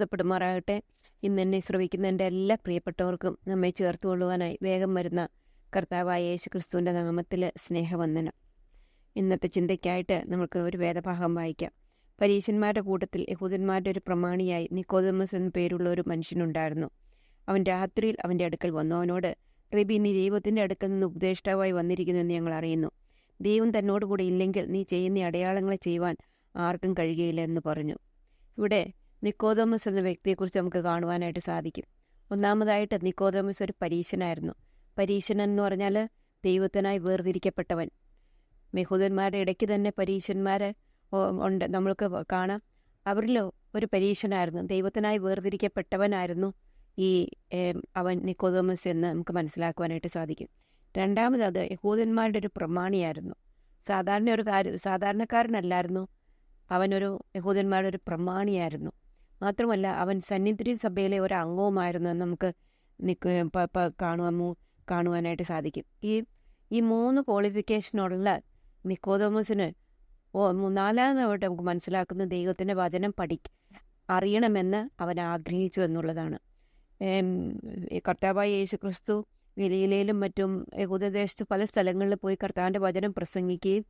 മഹത്വപ്പെടുമാറാകട്ടെ. ഇന്ന് എന്നെ ശ്രവിക്കുന്ന എൻ്റെ എല്ലാ പ്രിയപ്പെട്ടവർക്കും നമ്മെ ചേർത്തുകൊള്ളുവാനായി വേഗം വരുന്ന കർത്താവായ യേശു ക്രിസ്തുവിൻ്റെ നാമത്തിൽ സ്നേഹവന്ദനം. ഇന്നത്തെ ചിന്തയ്ക്കായിട്ട് നമുക്ക് ഒരു വേദഭാഗം വായിക്കാം. പരീശന്മാരുടെ കൂട്ടത്തിൽ യഹൂദന്മാരുടെ ഒരു പ്രമാണിയായി നിക്കോദെമസ് എന്ന പേരുള്ള ഒരു മനുഷ്യനുണ്ടായിരുന്നു. അവൻ രാത്രിയിൽ അവൻ്റെ അടുക്കൽ വന്നു. അവനോട്, റബി, നീ ദൈവത്തിൻ്റെ അടുക്കൽ നിന്ന് ഉപദേഷ്ടാവായി വന്നിരിക്കുന്നു എന്ന് ഞങ്ങൾ അറിയുന്നു. ദൈവം തന്നോടുകൂടി ഇല്ലെങ്കിൽ നീ ചെയ്യുന്ന അടയാളങ്ങളെ ചെയ്യുവാൻ ആർക്കും കഴിയുകയില്ല എന്ന് പറഞ്ഞു. ഇവിടെ നിക്കോദെമസ് എന്ന വ്യക്തിയെക്കുറിച്ച് നമുക്ക് കാണുവാനായിട്ട് സാധിക്കും. ഒന്നാമതായിട്ട് നിക്കോദെമസ് ഒരു പരീശനായിരുന്നു. പരീശൻ എന്ന് പറഞ്ഞാൽ ദൈവത്തിനായി വേർതിരിക്കപ്പെട്ടവൻ. യഹൂദന്മാരുടെ ഇടയ്ക്ക് തന്നെ പരീശന്മാർ ഉണ്ട്, നമ്മൾക്ക് കാണാം. അവരിലോ ഒരു പരീശനായിരുന്നു, ദൈവത്തിനായി വേർതിരിക്കപ്പെട്ടവനായിരുന്നു അവൻ നിക്കോദെമസ് എന്ന് നമുക്ക് മനസ്സിലാക്കുവാനായിട്ട് സാധിക്കും. രണ്ടാമത് അത് യഹൂദന്മാരുടെ ഒരു പ്രമാണിയായിരുന്നു. സാധാരണക്കാരനല്ലായിരുന്നു, അവനൊരു യഹൂദന്മാരുടെ ഒരു പ്രമാണിയായിരുന്നു. മാത്രമല്ല അവൻ സന്നിധി സഭയിലെ ഒരു അംഗവുമായിരുന്നു എന്ന് നമുക്ക് കാണുവാനായിട്ട് സാധിക്കും. ഈ മൂന്ന് ക്വാളിഫിക്കേഷനുള്ള നിക്കോദെമസിന് നാലാമതായിട്ട് നമുക്ക് മനസ്സിലാക്കുന്ന ദൈവത്തിൻ്റെ വചനം അറിയണമെന്ന് അവൻ ആഗ്രഹിച്ചു എന്നുള്ളതാണ്. കർത്താവായ യേശു ക്രിസ്തു ഗലീലയിലും മറ്റും യഹൂദദേശത്ത് പല സ്ഥലങ്ങളിൽ പോയി കർത്താവിൻ്റെ വചനം പ്രസംഗിക്കുകയും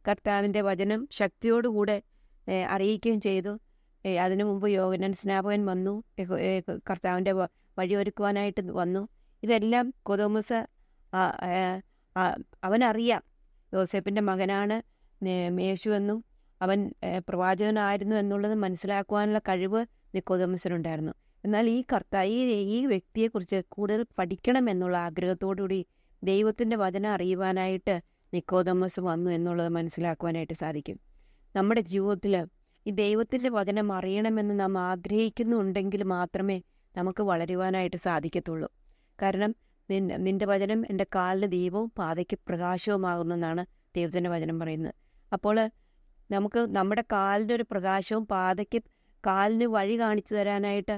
കർത്താവിൻ്റെ വചനം ശക്തിയോടുകൂടെ അറിയിക്കുകയും ചെയ്തു. അതിനു മുമ്പ് യോഹന്നാൻ സ്നാപകൻ വന്നു, കർത്താവിൻ്റെ വഴിയൊരുക്കുവാനായിട്ട് വന്നു. ഇതെല്ലാം നിക്കോദെമസ് അവനറിയാം യോസേപ്പിൻ്റെ മകനാണ് യേശു എന്നും അവൻ പ്രവാചകനായിരുന്നു എന്നുള്ളത് മനസ്സിലാക്കുവാനുള്ള കഴിവ് നിക്കോദെമസിനുണ്ടായിരുന്നു. എന്നാൽ ഈ വ്യക്തിയെക്കുറിച്ച് കൂടുതൽ പഠിക്കണം എന്നുള്ള ആഗ്രഹത്തോടുകൂടി ദൈവത്തിൻ്റെ വചനം അറിയുവാനായിട്ട് നിക്കോദെമസ് വന്നു എന്നുള്ളത് മനസ്സിലാക്കുവാനായിട്ട് സാധിക്കും. നമ്മുടെ ജീവിതത്തിൽ ഈ ദൈവത്തിൻ്റെ വചനം അറിയണമെന്ന് നാം ആഗ്രഹിക്കുന്നുണ്ടെങ്കിൽ മാത്രമേ നമുക്ക് വളരുവാനായിട്ട് സാധിക്കത്തുള്ളൂ. കാരണം നിന്റെ വചനം എൻ്റെ കാലിന് ദീപവും പാതയ്ക്ക് പ്രകാശവുമാകുന്നെന്നാണ് ദൈവത്തിൻ്റെ വചനം പറയുന്നത്. അപ്പോൾ നമുക്ക് നമ്മുടെ കാലിൻ്റെ ഒരു പ്രകാശവും കാലിന് വഴി കാണിച്ചു തരാനായിട്ട്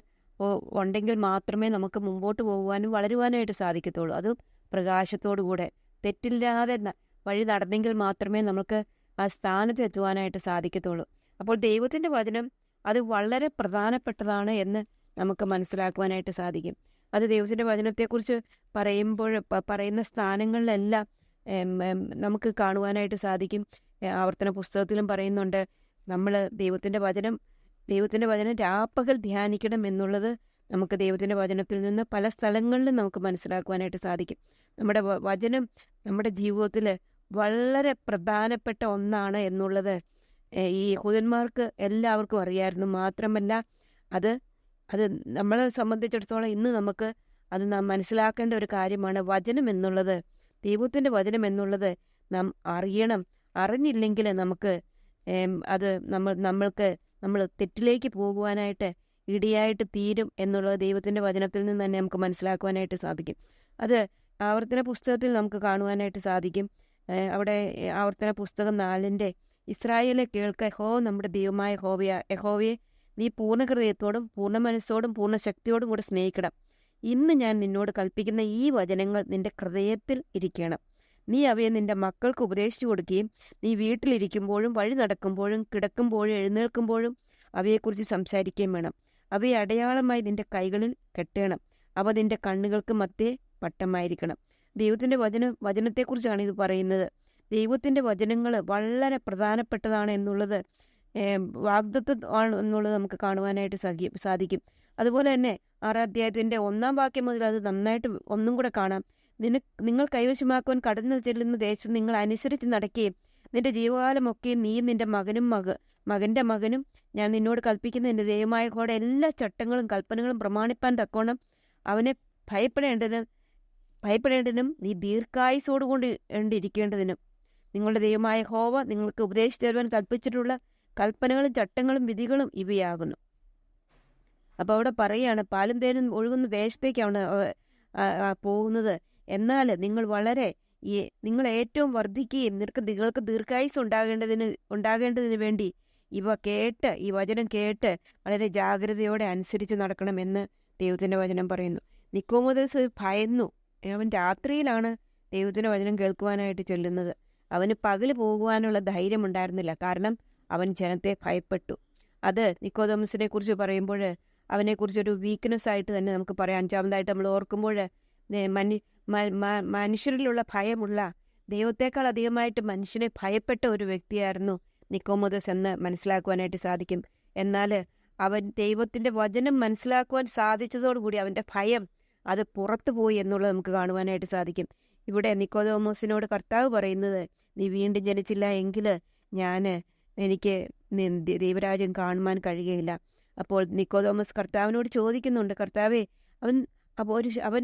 ഉണ്ടെങ്കിൽ മാത്രമേ നമുക്ക് മുമ്പോട്ട് പോകുവാനും വളരുവാനായിട്ട് സാധിക്കത്തുള്ളൂ. അത് പ്രകാശത്തോടു കൂടെ തെറ്റില്ലാതെ വഴി നടന്നെങ്കിൽ മാത്രമേ നമുക്ക് ആ സ്ഥാനത്ത് എത്തുവാനായിട്ട് സാധിക്കത്തുള്ളൂ. അപ്പോൾ ദൈവത്തിൻ്റെ വചനം അത് വളരെ പ്രധാനപ്പെട്ടതാണ് എന്ന് നമുക്ക് മനസ്സിലാക്കുവാനായിട്ട് സാധിക്കും. അത് ദൈവത്തിൻ്റെ വചനത്തെക്കുറിച്ച് പറയുന്ന സ്ഥാനങ്ങളിലെല്ലാം നമുക്ക് കാണുവാനായിട്ട് സാധിക്കും. ആവർത്തന പുസ്തകത്തിലും പറയുന്നുണ്ട്, നമ്മൾ ദൈവത്തിൻ്റെ വചനം രാപ്പകൽ ധ്യാനിക്കണം എന്നുള്ളത് നമുക്ക് ദൈവത്തിൻ്റെ വചനത്തിൽ നിന്ന് പല സ്ഥലങ്ങളിലും നമുക്ക് മനസ്സിലാക്കുവാനായിട്ട് സാധിക്കും. നമ്മുടെ വചനം നമ്മുടെ ജീവിതത്തിൽ വളരെ പ്രധാനപ്പെട്ട ഒന്നാണ് എന്നുള്ളത് ഈ യഹൂദന്മാർക്ക് എല്ലാവർക്കും അറിയാമായിരുന്നു. മാത്രമല്ല അത് നമ്മളെ സംബന്ധിച്ചിടത്തോളം ഇന്ന് നമുക്ക് അത് നാം മനസ്സിലാക്കേണ്ട ഒരു കാര്യമാണ്. വചനം എന്നുള്ളത്, ദൈവത്തിൻ്റെ വചനം എന്നുള്ളത് നാം അറിയണം. അറിഞ്ഞില്ലെങ്കിൽ നമുക്ക് നമ്മൾ തെറ്റിലേക്ക് പോകുവാനായിട്ട് ഇടയായിട്ട് തീരും എന്നുള്ളത് ദൈവത്തിൻ്റെ വചനത്തിൽ നിന്ന് തന്നെ നമുക്ക് മനസ്സിലാക്കുവാനായിട്ട് സാധിക്കും. അത് ആവർത്തന പുസ്തകത്തിൽ നമുക്ക് കാണുവാനായിട്ട് സാധിക്കും. അവിടെ ആവർത്തന പുസ്തകം 4 ഇസ്രായേലെ കേൾക്ക, നമ്മുടെ ദൈവമായ യഹോവയെ നീ പൂർണ്ണ ഹൃദയത്തോടും പൂർണ്ണ മനസ്സോടും പൂർണ്ണ ശക്തിയോടും കൂടെ സ്നേഹിക്കണം. ഇന്ന് ഞാൻ നിന്നോട് കൽപ്പിക്കുന്ന ഈ വചനങ്ങൾ നിന്റെ ഹൃദയത്തിൽ ഇരിക്കണം. നീ അവയെ നിന്റെ മക്കൾക്ക് ഉപദേശിച്ചു കൊടുക്കുകയും നീ വീട്ടിലിരിക്കുമ്പോഴും വഴി നടക്കുമ്പോഴും കിടക്കുമ്പോഴും എഴുന്നേൽക്കുമ്പോഴും അവയെക്കുറിച്ച് സംസാരിക്കുകയും വേണം. അവയെ അടയാളമായി നിന്റെ കൈകളിൽ കെട്ടണം. അവ നിന്റെ കണ്ണുകൾക്ക് മധ്യേ പട്ടമായിരിക്കണം. ദൈവത്തിൻ്റെ വചനത്തെക്കുറിച്ചാണ് ഇത് പറയുന്നത്. ദൈവത്തിൻ്റെ വചനങ്ങൾ വളരെ പ്രധാനപ്പെട്ടതാണ് എന്നുള്ളത് വാഗ്ദത്തം എന്നുള്ളത് നമുക്ക് കാണുവാനായിട്ട് സാധിക്കും. അതുപോലെ തന്നെ 6 അധ്യായത്തിൻ്റെ 1 വാക്യം മുതൽ അത് നന്നായിട്ട് ഒന്നും കൂടെ കാണാം. നിങ്ങൾ കൈവശമാക്കുവാൻ കടന്നു ചെല്ലുന്ന ദേശം നിങ്ങൾ അനുസരിച്ച് നടക്കുകയും നിന്റെ ജീവകാലമൊക്കെ നീയും നിന്റെ മകൻ്റെ മകനും ഞാൻ നിന്നോട് കൽപ്പിക്കുന്ന നിന്റെ ദൈവമായ യഹോവയുടെ എല്ലാ ചട്ടങ്ങളും കൽപ്പനകളും പ്രമാണിപ്പാൻ തക്കോണം അവനെ ഭയപ്പെടേണ്ടതിനും നീ ദീർഘായുസ്സോടുകൊണ്ടിരിക്കേണ്ടതിനും നിങ്ങളുടെ ദൈവമായ യഹോവ നിങ്ങൾക്ക് ഉപദേശിച്ചു തരുവാൻ കൽപ്പിച്ചിട്ടുള്ള കൽപ്പനകളും ചട്ടങ്ങളും വിധികളും ഇവയാകുന്നു. അപ്പോൾ അവിടെ പറയുകയാണ്, പാലും തേനും ഒഴുകുന്ന ദേശത്തേക്കാണ് പോകുന്നത്. എന്നാൽ നിങ്ങൾ ഏറ്റവും വർദ്ധിക്കുകയും നിങ്ങൾക്ക് ദീർഘായുസ് ഉണ്ടാകേണ്ടതിന് വേണ്ടി ഈ വചനം കേട്ട് വളരെ ജാഗ്രതയോടെ അനുസരിച്ച് നടക്കണമെന്ന് ദൈവത്തിൻ്റെ വചനം പറയുന്നു. നിക്കോദെമസ് ഭയന്നു. അവൻ രാത്രിയിലാണ് ദൈവത്തിൻ്റെ വചനം കേൾക്കുവാനായിട്ട് ചൊല്ലുന്നത്. അവന് പകല് പോകുവാനുള്ള ധൈര്യം ഉണ്ടായിരുന്നില്ല. കാരണം അവൻ ജനത്തെ ഭയപ്പെട്ടു. അത് നിക്കോദെമസിനെ കുറിച്ച് പറയുമ്പോൾ അവനെക്കുറിച്ചൊരു വീക്ക്നെസ് ആയിട്ട് തന്നെ നമുക്ക് പറയാം. അഞ്ചാമതായിട്ട് നമ്മൾ ഓർക്കുമ്പോൾ മനുഷ്യരിലുള്ള ഭയമുള്ള, ദൈവത്തെക്കാൾ അധികമായിട്ട് മനുഷ്യനെ ഭയപ്പെട്ട ഒരു വ്യക്തിയായിരുന്നു നിക്കോമോദസ് എന്ന് മനസ്സിലാക്കുവാനായിട്ട് സാധിക്കും. എന്നാൽ അവൻ ദൈവത്തിൻ്റെ വചനം മനസ്സിലാക്കുവാൻ സാധിച്ചതോടുകൂടി അവൻ്റെ ഭയം അത് പുറത്തു പോയി എന്നുള്ളത് നമുക്ക് കാണുവാനായിട്ട് സാധിക്കും. ഇവിടെ നിക്കോദോമോസിനോട് കർത്താവ് പറയുന്നത്, നീ വീണ്ടും ജനിച്ചില്ല എങ്കിൽ എനിക്ക് ദൈവരാജ്യം കാണുവാൻ കഴിയുകയില്ല. അപ്പോൾ നിക്കോദോമസ് കർത്താവിനോട് ചോദിക്കുന്നുണ്ട്, കർത്താവേ, അവൻ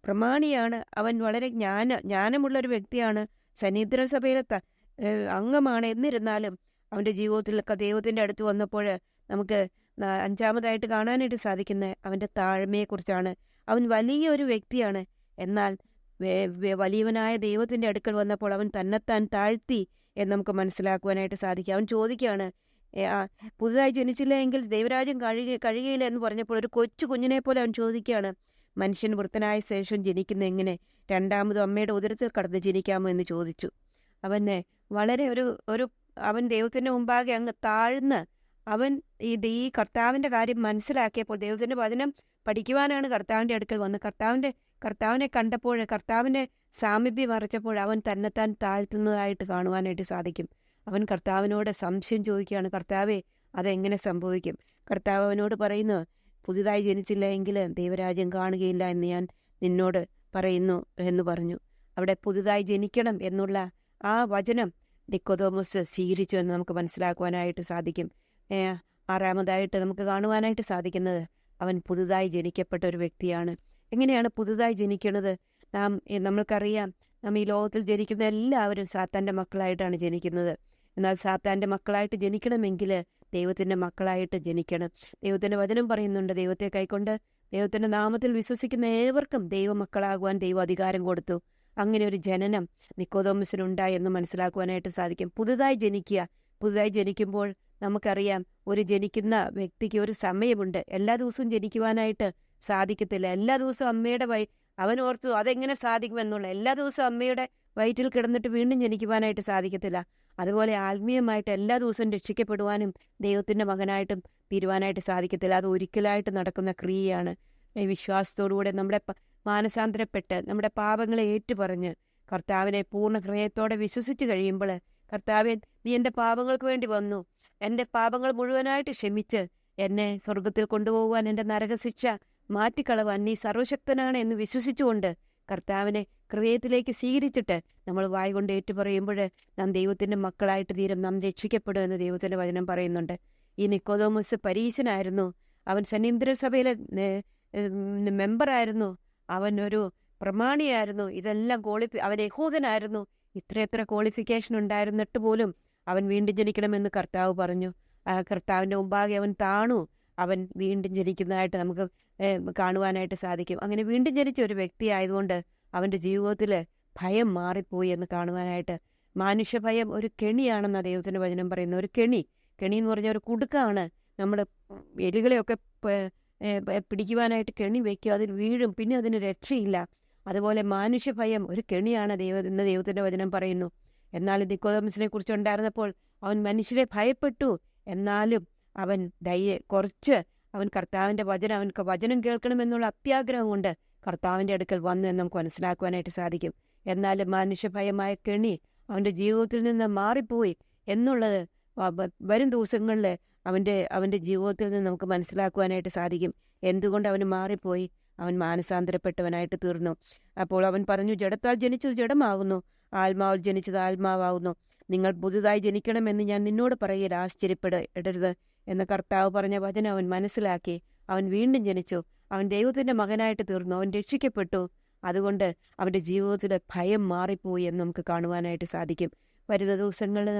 പ്രമാണിയാണ്, അവൻ വളരെ ജ്ഞാനമുള്ളൊരു വ്യക്തിയാണ്, സന്നിധി സഭയിലെ അംഗമാണ്. എന്നിരുന്നാലും അവൻ്റെ ജീവിതത്തിലൊക്കെ ദൈവത്തിൻ്റെ അടുത്ത് വന്നപ്പോൾ നമുക്ക് അഞ്ചാമതായിട്ട് കാണാനായിട്ട് സാധിക്കുന്നത് അവൻ്റെ താഴ്മയെക്കുറിച്ചാണ്. അവൻ വലിയൊരു വ്യക്തിയാണ്, എന്നാൽ വലിയവനായ ദൈവത്തിൻ്റെ അടുക്കൽ വന്നപ്പോൾ അവൻ തന്നെത്താൻ താഴ്ത്തി എന്ന് നമുക്ക് മനസ്സിലാക്കുവാനായിട്ട് സാധിക്കും. അവൻ ചോദിക്കുകയാണ്, പുതുതായി ജനിച്ചില്ല എങ്കിൽ ദൈവരാജ്യം കഴിയുകയില്ല എന്ന് പറഞ്ഞപ്പോൾ ഒരു കൊച്ചു കുഞ്ഞിനെ പോലെ അവൻ ചോദിക്കുകയാണ്, മനുഷ്യൻ വൃത്തനായ ശേഷം ജനിക്കുന്ന എങ്ങനെ രണ്ടാമതും അമ്മയുടെ ഉദരത്തിൽ കടന്ന് ജനിക്കാമോ എന്ന് ചോദിച്ചു. അവനെ വളരെ അവൻ ദൈവത്തിൻ്റെ മുമ്പാകെ അങ്ങ് താഴ്ന്ന് അവൻ ഈ കർത്താവിൻ്റെ കാര്യം മനസ്സിലാക്കിയപ്പോൾ, ദൈവത്തിൻ്റെ വചനം പഠിക്കുവാനാണ് കർത്താവിൻ്റെ അടുക്കൽ വന്ന് കർത്താവിനെ കണ്ടപ്പോൾ, കർത്താവിൻ്റെ സാമീപ്യം അറിച്ചപ്പോൾ അവൻ തന്നെത്താൻ താഴ്ത്തുന്നതായിട്ട് കാണുവാനായിട്ട് സാധിക്കും. അവൻ കർത്താവിനോട് സംശയം ചോദിക്കുകയാണ്, കർത്താവേ, അതെങ്ങനെ സംഭവിക്കും? കർത്താവ് അവനോട് പറയുന്നു, പുതുതായി ജനിച്ചില്ല എങ്കിൽ ദൈവരാജ്യം കാണുകയില്ല എന്ന് ഞാൻ നിന്നോട് പറയുന്നു എന്ന് പറഞ്ഞു. അവിടെ പുതുതായി ജനിക്കണം എന്നുള്ള ആ വചനം നിക്കോദോമസ് സ്വീകരിച്ചു എന്ന് നമുക്ക് മനസ്സിലാക്കുവാനായിട്ട് സാധിക്കും. ആറാമതായിട്ട് നമുക്ക് കാണുവാനായിട്ട് സാധിക്കുന്നത്, അവൻ പുതുതായി ജനിക്കപ്പെട്ട ഒരു വ്യക്തിയാണ്. എങ്ങനെയാണ് പുതുതായി ജനിക്കുന്നത്? നമ്മൾക്കറിയാം, ഈ ലോകത്തിൽ ജനിക്കുന്ന എല്ലാവരും സാത്താൻ്റെ മക്കളായിട്ടാണ് ജനിക്കുന്നത്. എന്നാൽ സാത്താൻ്റെ മക്കളായിട്ട് ജനിക്കണമെങ്കിൽ ദൈവത്തിൻ്റെ മക്കളായിട്ട് ജനിക്കണം. ദൈവത്തിൻ്റെ വചനം പറയുന്നുണ്ട്, ദൈവത്തെ കൈക്കൊണ്ട് ദൈവത്തിൻ്റെ നാമത്തിൽ വിശ്വസിക്കുന്ന ഏവർക്കും ദൈവമക്കളാകുവാൻ ദൈവം അധികാരം കൊടുത്തു. അങ്ങനെ ഒരു ജനനം നിക്കോദോമസിനുണ്ടായി എന്ന് മനസ്സിലാക്കുവാനായിട്ട് സാധിക്കും. പുതുതായി ജനിക്കുമ്പോൾ നമുക്കറിയാം, ജനിക്കുന്ന വ്യക്തിക്ക് ഒരു സമയമുണ്ട്. എല്ലാ ദിവസവും ജനിക്കുവാനായിട്ട് സാധിക്കത്തില്ല. എല്ലാ ദിവസവും അമ്മയുടെ അവൻ ഓർത്തു അതെങ്ങനെ സാധിക്കുമെന്നുള്ള, എല്ലാ ദിവസവും അമ്മയുടെ വയറ്റിൽ കിടന്നിട്ട് വീണ്ടും ജനിക്കുവാനായിട്ട് സാധിക്കത്തില്ല. അതുപോലെ ആത്മീയമായിട്ട് എല്ലാ ദിവസവും രക്ഷിക്കപ്പെടുവാനും ദൈവത്തിൻ്റെ മകനായിട്ടും തീരുവാനായിട്ട് സാധിക്കത്തില്ല. അത് ഒരിക്കലായിട്ട് നടക്കുന്ന ക്രിയയാണ്. വിശ്വാസത്തോടുകൂടെ നമ്മുടെ മാനസാന്തരപ്പെട്ട് നമ്മുടെ പാപങ്ങളെ ഏറ്റുപറഞ്ഞ് കർത്താവിനെ പൂർണ്ണ ഹൃദയത്തോടെ വിശ്വസിച്ച് കഴിയുമ്പോൾ, കർത്താവെ, നീ എൻ്റെ പാപങ്ങൾക്ക് വേണ്ടി വന്നു, എൻ്റെ പാപങ്ങൾ മുഴുവനായിട്ട് ക്ഷമിച്ച് എന്നെ സ്വർഗത്തിൽ കൊണ്ടുപോകുവാൻ, എൻ്റെ നരകശിക്ഷ മാറ്റിക്കളവാൻ നീ സർവശക്തനാണ് എന്ന് വിശ്വസിച്ചുകൊണ്ട് കർത്താവിനെ ഹൃദയത്തിലേക്ക് സ്വീകരിച്ചിട്ട് നമ്മൾ വായ കൊണ്ട് ഏറ്റുപറയുമ്പോൾ നാം ദൈവത്തിൻ്റെ മക്കളായിട്ട് തീരും, നാം രക്ഷിക്കപ്പെടുമെന്ന് ദൈവത്തിൻ്റെ വചനം പറയുന്നുണ്ട്. ഈ നിക്കോദോമസ് പരീശനായിരുന്നു. അവൻ സന്നീന്ദ്ര സഭയിലെ മെമ്പറായിരുന്നു. അവൻ ഒരു പ്രമാണിയായിരുന്നു. ഇതെല്ലാം അവൻ യഹൂദനായിരുന്നു. ഇത്രയെത്ര ക്വാളിഫിക്കേഷൻ ഉണ്ടായിരുന്നിട്ട് പോലും അവൻ വീണ്ടും ജനിക്കണമെന്ന് കർത്താവ് പറഞ്ഞു. കർത്താവിൻ്റെ മുമ്പാകെ അവൻ താണു. അവൻ വീണ്ടും ജനിക്കുന്നതായിട്ട് നമുക്ക് കാണുവാനായിട്ട് സാധിക്കും. അങ്ങനെ വീണ്ടും ജനിച്ച ഒരു വ്യക്തി ആയതുകൊണ്ട് അവൻ്റെ ജീവിതത്തിൽ ഭയം മാറിപ്പോയി എന്ന് കാണുവാനായിട്ട്. മനുഷ്യഭയം ഒരു കെണിയാണെന്ന് ദൈവത്തിൻ്റെ വചനം പറയുന്നു. ഒരു കെണി എന്ന് പറഞ്ഞാൽ ഒരു കുടുക്കാണ്. നമ്മൾ എലികളെയൊക്കെ പിടിക്കുവാനായിട്ട് കെണി വയ്ക്കുക, അതിൽ വീഴും, പിന്നെ അതിന് രക്ഷയില്ല. അതുപോലെ മനുഷ്യഭയം ഒരു കെണിയാണ് എന്ന് ദൈവത്തിൻ്റെ വചനം പറയുന്നു. എന്നാൽ നിക്കോദോമസിനെ കുറിച്ചുണ്ടായിരുന്നപ്പോൾ അവൻ മനുഷ്യരെ ഭയപ്പെട്ടു. എന്നാലും അവൻ അവൻ കർത്താവിൻ്റെ അവൻക്ക് വചനം കേൾക്കണമെന്നുള്ള അത്യാഗ്രഹം കൊണ്ട് കർത്താവിൻ്റെ അടുക്കൽ വന്നു എന്ന് നമുക്ക് മനസ്സിലാക്കുവാനായിട്ട് സാധിക്കും. എന്നാലും മനുഷ്യഭയമായ കെണി അവൻ്റെ ജീവിതത്തിൽ നിന്ന് മാറിപ്പോയി എന്നുള്ളത് വരും ദിവസങ്ങളിൽ അവൻ്റെ ജീവിതത്തിൽ നിന്ന് നമുക്ക് മനസ്സിലാക്കുവാനായിട്ട് സാധിക്കും. എന്തുകൊണ്ട് അവന് മാറിപ്പോയി? അവൻ മാനസാന്തരപ്പെട്ടവനായിട്ട് തീർന്നു. അപ്പോൾ അവൻ പറഞ്ഞു, ജഡത്താൽ ജനിച്ചത് ജഡമാകുന്നു, ആത്മാവിൽ ജനിച്ചത് ആത്മാവാകുന്നു. നിങ്ങൾ പുതുതായി ജനിക്കണമെന്ന് ഞാൻ നിന്നോട് പറയൽ ആശ്ചര്യപ്പെടരുത് എന്ന് കർത്താവ് പറഞ്ഞ വചനം അവൻ മനസ്സിലാക്കി. അവൻ വീണ്ടും ജനിച്ചു. അവൻ ദൈവത്തിൻ്റെ മകനായിട്ട് തീർന്നു. അവൻ രക്ഷിക്കപ്പെട്ടു. അതുകൊണ്ട് അവൻ്റെ ജീവിതത്തിൽ ഭയം മാറിപ്പോയി എന്ന് നമുക്ക് കാണുവാനായിട്ട് സാധിക്കും. വരുന്ന ദിവസങ്ങളിൽ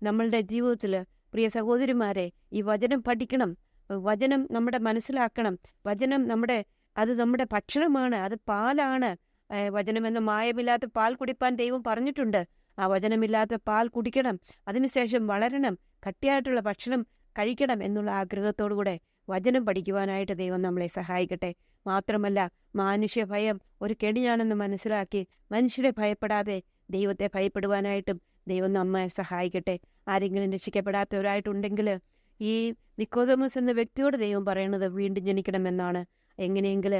നമ്മളുടെ ജീവിതത്തിൽ പ്രിയ സഹോദരിമാരെ, ഈ വചനം പഠിക്കണം, വചനം നമ്മുടെ മനസ്സിലാക്കണം. വചനം നമ്മുടെ ഭക്ഷണമാണ്, അത് പാലാണ്. വചനമെന്ന മായമില്ലാത്ത പാൽ കുടിപ്പാൻ ദൈവം പറഞ്ഞിട്ടുണ്ട്. ആ വചനമില്ലാത്ത പാൽ കുടിക്കണം, അതിനുശേഷം വളരണം, കട്ടിയായിട്ടുള്ള ഭക്ഷണം കഴിക്കണം എന്നുള്ള ആഗ്രഹത്തോടുകൂടെ വചനം പഠിക്കുവാനായിട്ട് ദൈവം നമ്മളെ സഹായിക്കട്ടെ. മാത്രമല്ല, മനുഷ്യഭയം ഒരു കെണിയാണെന്ന് മനസ്സിലാക്കി മനുഷ്യരെ ഭയപ്പെടാതെ ദൈവത്തെ ഭയപ്പെടുവാനായിട്ടും ദൈവം നമ്മെ സഹായിക്കട്ടെ. ആരെങ്കിലും രക്ഷിക്കപ്പെടാത്തവരായിട്ടുണ്ടെങ്കിൽ ഈ നിക്കോദെമോസ് എന്ന വ്യക്തിയോട് ദൈവം പറയണത് വീണ്ടും ജനിക്കണമെന്നാണ്. എങ്ങനെയെങ്കിൽ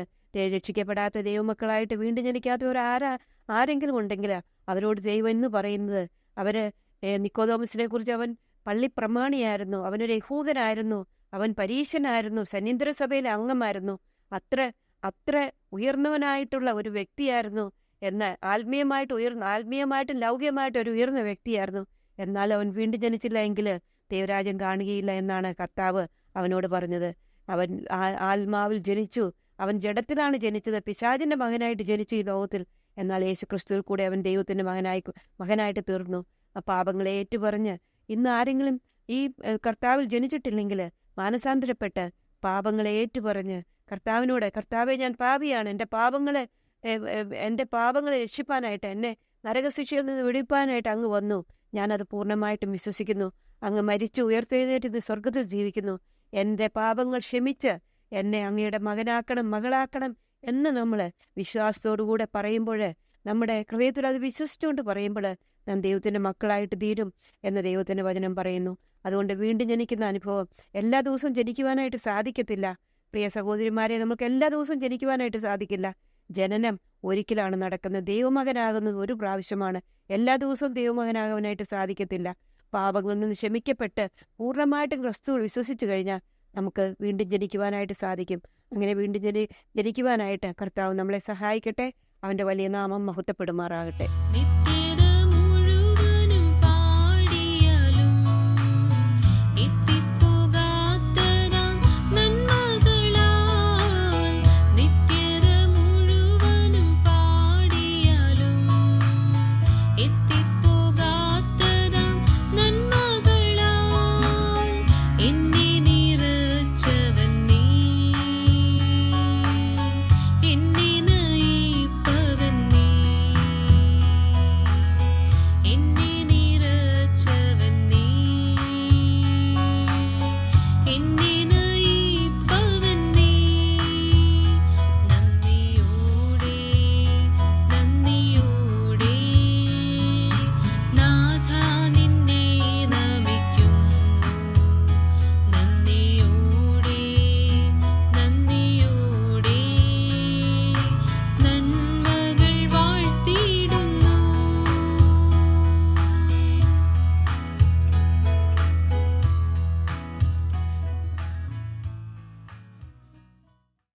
രക്ഷിക്കപ്പെടാത്ത ദൈവമക്കളായിട്ട് വീണ്ടും ജനിക്കാത്തവർ ആരെങ്കിലും ഉണ്ടെങ്കിൽ അവരോട് ദൈവം എന്ന് പറയുന്നത്, അവര് നിക്കോദെമോസിനെ കുറിച്ച്, അവൻ പള്ളി പ്രമാണിയായിരുന്നു, അവനൊരു യഹൂദനായിരുന്നു, അവൻ പരീശനായിരുന്നു, സന്യദ്ര സഭയിലെ അംഗമായിരുന്നു, അത്ര അത്ര ഉയർന്നവനായിട്ടുള്ള ഒരു വ്യക്തിയായിരുന്നു. എന്നാൽ ആത്മീയമായിട്ടും ലൗകികമായിട്ടും ഒരു ഉയർന്ന വ്യക്തിയായിരുന്നു. എന്നാൽ അവൻ വീണ്ടും ജനിച്ചില്ല എങ്കിൽ ദൈവരാജ്യം കാണുകയില്ല എന്നാണ് കർത്താവ് അവനോട് പറഞ്ഞത്. അവൻ ആത്മാവിൽ ജനിച്ചു, അവൻ ജഡത്തിലാണ് ജനിച്ചത്, പിശാചിന്റെ മകനായിട്ട് ജനിച്ചു ഈ ലോകത്തിൽ. എന്നാൽ യേശുക്രിസ്തുവിൽ കൂടെ അവൻ ദൈവത്തിന്റെ മകനായിട്ട് തീർന്നു. ആ പാപങ്ങളെ ഏറ്റുപറഞ്ഞ്, ഇന്ന് ആരെങ്കിലും ഈ കർത്താവിൽ ജനിച്ചിട്ടില്ലെങ്കിൽ മാനസാന്തരപ്പെട്ട് പാപങ്ങളെ ഏറ്റുപറഞ്ഞ് കർത്താവിനോട്, കർത്താവെ ഞാൻ പാപിയാണ്, എൻ്റെ പാപങ്ങളെ രക്ഷിപ്പാനായിട്ട്, എന്നെ നരകശിക്ഷയിൽ നിന്ന് വിടിപ്പാനായിട്ട് അങ്ങ് വന്നു, ഞാനത് പൂർണ്ണമായിട്ടും വിശ്വസിക്കുന്നു, അങ്ങ് മരിച്ചു ഉയർത്തെഴുന്നേറ്റ് ഇന്ന് സ്വർഗത്തിൽ ജീവിക്കുന്നു, എൻ്റെ പാപങ്ങൾ ക്ഷമിച്ച് എന്നെ അങ്ങയുടെ മകനാക്കണം, മകളാക്കണം എന്ന് നമ്മൾ വിശ്വാസത്തോടുകൂടെ പറയുമ്പോൾ, നമ്മുടെ ഹൃദയത്തിൽ അത് വിശ്വസിച്ചുകൊണ്ട് പറയുമ്പോൾ നാം ദൈവത്തിൻ്റെ മക്കളായിട്ട് തീരും എന്ന് ദൈവത്തിൻ്റെ വചനം പറയുന്നു. അതുകൊണ്ട് വീണ്ടും ജനിക്കുന്ന അനുഭവം എല്ലാ ദിവസവും ജനിക്കുവാനായിട്ട് സാധിക്കത്തില്ല പ്രിയ സഹോദരിമാരെ. നമുക്ക് എല്ലാ ദിവസവും ജനിക്കുവാനായിട്ട് സാധിക്കില്ല. ജനനം ഒരിക്കലാണ് നടക്കുന്നത്. ദൈവമകനാകുന്നത് ഒരു പ്രാവശ്യമാണ്. എല്ലാ ദിവസവും ദൈവമകനാകാനായിട്ട് സാധിക്കത്തില്ല. പാപങ്ങളിൽ നിന്ന് ക്ഷമിക്കപ്പെട്ട് പൂർണ്ണമായിട്ടും ക്രിസ്തുവിൽ വിശ്വസിച്ചു കഴിഞ്ഞാൽ നമുക്ക് വീണ്ടും ജനിക്കുവാനായിട്ട് സാധിക്കും. അങ്ങനെ വീണ്ടും ജനിക്കുവാനായിട്ട് കർത്താവ് നമ്മളെ സഹായിക്കട്ടെ. അവൻ്റെ വലിയ നാമം മഹത്വപ്പെടുമാറാകട്ടെ.